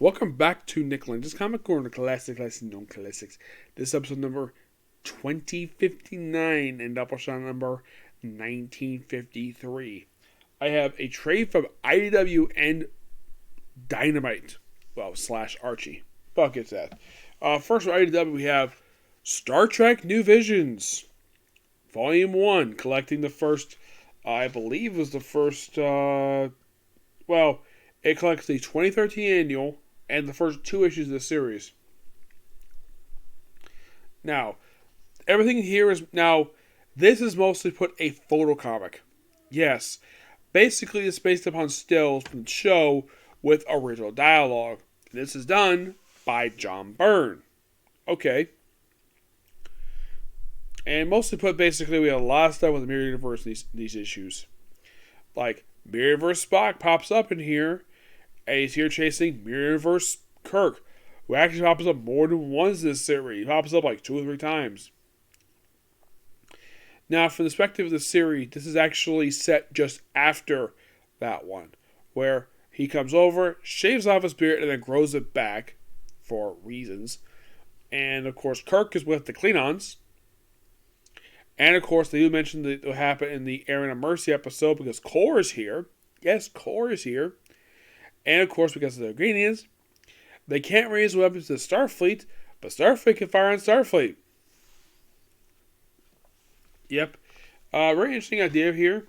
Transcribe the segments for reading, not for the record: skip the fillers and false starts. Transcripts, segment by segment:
Welcome back to Nick Lenz's Comic Corner, Classic, Known Classics. This is episode number 2059 and Doubleshot number 1953. I have a trade from IDW and Dynamite. Well, / Archie. But I'll get to that. First from IDW, we have Star Trek New Visions, Volume 1, collecting the first, I believe was the first, it collects the 2013 annual and the first 2 issues of the series. Now, everything here is... Now, this is mostly put a photo comic. Yes. Basically, it's based upon stills from the show with original dialogue. This is done by John Byrne. Okay. And mostly put, basically, we have a lot of stuff with the Mirror Universe in these issues. Like, Mirror Universe Spock pops up in here, and he's here chasing Mirror Universe Kirk, who actually pops up more than once in this series. He pops up like 2 or 3 times. Now, from the perspective of the series, this is actually set just after that one, where he comes over, shaves off his beard, and then grows it back for reasons. And, of course, Kirk is with the Klingons. And, of course, they do mention that it will happen in the Aaron of Mercy episode because Kor is here. Yes, Kor is here. And, of course, because of the Ukrainians, they can't raise weapons to Starfleet, but Starfleet can fire on Starfleet. Yep. Very interesting idea here.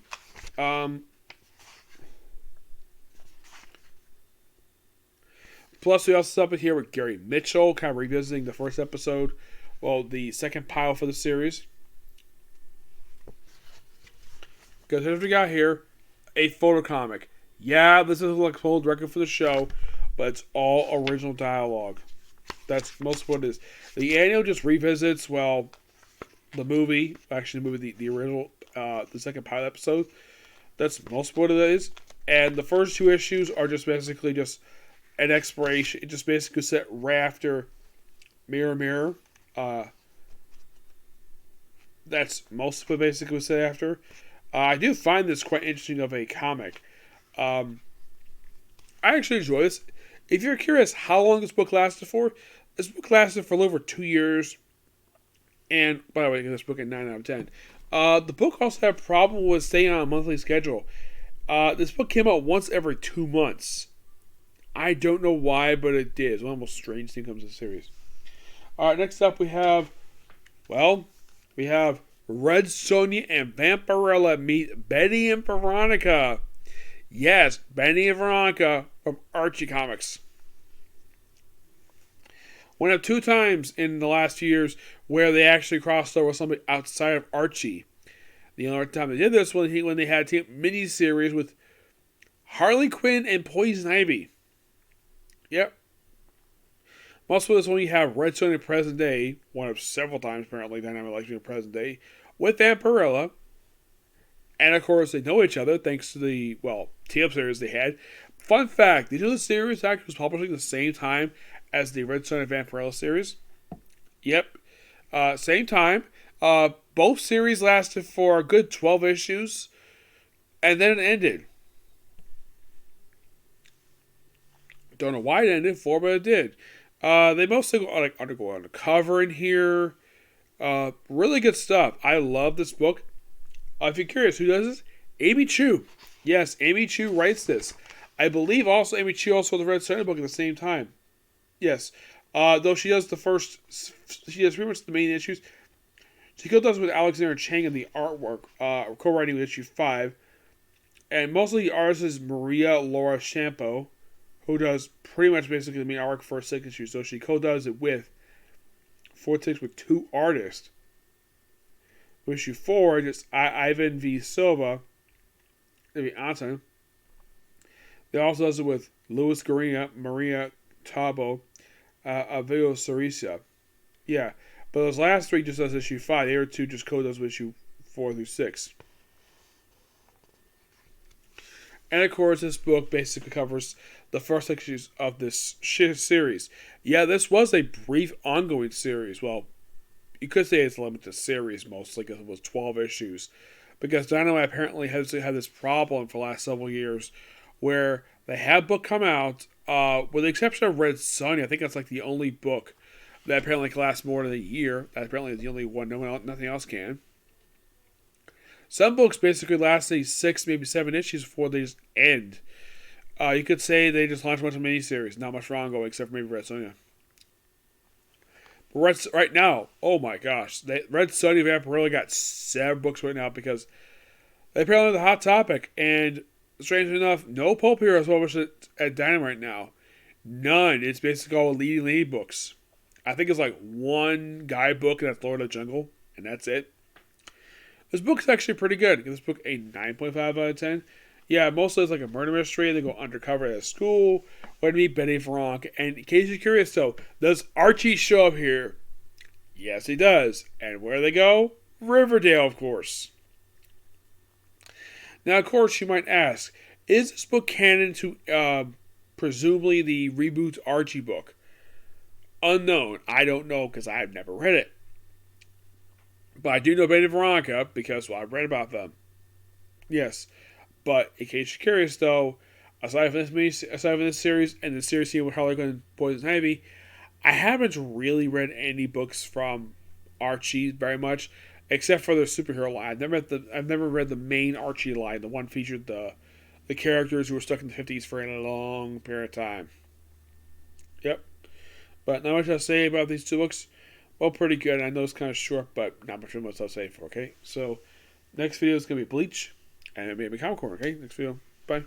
Plus, we also have it here with Gary Mitchell, kind of revisiting the first episode. Well, the second pile for the series. Because here's what we got here. A photo comic. Yeah, this is like full record for the show, but it's all original dialogue. That's most of what it is. The annual just revisits, the movie. Actually, the original, the second pilot episode. That's most of what it is. And the first 2 issues are just basically just an exploration. It just basically set right after Mirror Mirror. That's most of what basically was set after. I do find this quite interesting of a comic. I actually enjoy this. If you're curious how long this book lasted for, this book lasted for a little over 2 years. And, by the way, this book at 9 out of 10. The book also had a problem with staying on a monthly schedule. This book came out once every 2 months. I don't know why, but it did. It's one of the most strange things comes to the series. Alright, next up we have Red Sonja and Vampirella meet Betty and Veronica. Yes, Betty and Veronica from Archie Comics. One of 2 times in the last few years where they actually crossed over with somebody outside of Archie. The only time they did this was when they had a mini-series with Harley Quinn and Poison Ivy. Yep. Most of this one you have Red Sonja present day, one of several times apparently Dynamite likes being present day, with Vampirella. And of course they know each other thanks to the, team-up series they had. Fun fact, did you know the series actually was publishing at the same time as the Red Sonja Vampirella series? Yep. Same time. Both series lasted for a good 12 issues. And then it ended. Don't know why it ended for, but it did. They mostly undergo undercover in here. Really good stuff. I love this book. If you're curious, who does this? Amy Chu. Yes, Amy Chu writes this. I believe also Amy Chu also the Red Sonja book at the same time. Yes. Though she does she does pretty much the main issues. She co-does with Alexander Chang in the artwork, co-writing with issue 5. And mostly the artist is Maria Laura Champo, who does pretty much basically the main artwork for 6 issues. So she co-does it with 4/6 with 2 artists. Issue 4, just Ivan V. Silva, Anton. They also does it with Luis Garina, Maria Tabo, Avio Sarisa. Yeah, but those last 3 just does issue 5. The other 2 just co-does with issue 4 through 6. And of course, this book basically covers the first issues of this series. Yeah, this was a brief ongoing series. Well, you could say it's a limited series mostly because it was 12 issues. Because Dynamite apparently has had this problem for the last several years where they have a book come out With the exception of Red Sonja, I think that's like the only book that apparently can last more than a year. That apparently is the only one. Nothing else can. Some books basically last 6, maybe 7 issues before they just end. You could say they just launched a bunch of miniseries. Not much wrong going, except for maybe Red Sonja. But right now, oh my gosh, Red Sonja Vampirella got 7 books right now because they apparently are the hot topic. And strangely enough, no pulp heroes published at Dynamite now. None. It's basically all leading lady books. I think it's like one guy book, and that's Lord of the Jungle, and that's it. This book's actually pretty good. Give this book a 9.5 out of 10. Yeah, mostly it's like a murder mystery. They go undercover at a school. When we meet Betty and Veronica. And in case you're curious, though, does Archie show up here? Yes, he does. And where they go? Riverdale, of course. Now, of course, you might ask, is this book canon to presumably the reboot Archie book? Unknown. I don't know because I've never read it. But I do know Betty and Veronica because, well, I've read about them. Yes. But in case you're curious, though, aside from this series and the series with Harley Quinn and Poison Ivy, I haven't really read any books from Archie very much, except for their superhero line. I've never read the main Archie line, the one featured the characters who were stuck in the 50s for a long period of time. Yep. But not much to say about these 2 books. Well, pretty good. I know it's kind of short, but not much I'll say for. Okay, so next video is gonna be Bleach. And maybe Comic Corner, okay? Next video. Bye.